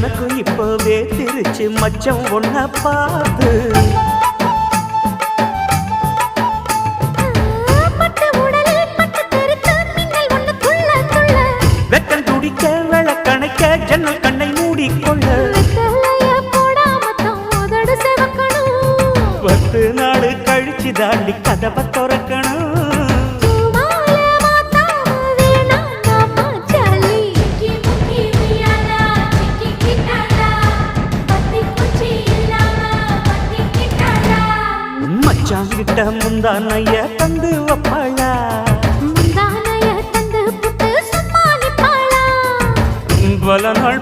எனக்கும் இப்பவே திருச்சி மச்சம் ஒன்ன பார்த்து வெக்கம் துடிக்க விளக்கணைக்க ஜன்னல் கண்ணை மூடிக்கொள்ள 10 நாள் கழிச்சு தாண்டி கதவை திறக்கணும் மச்சாங்கிட்ட முந்தானைய தந்து வப்பாளா பல நாள்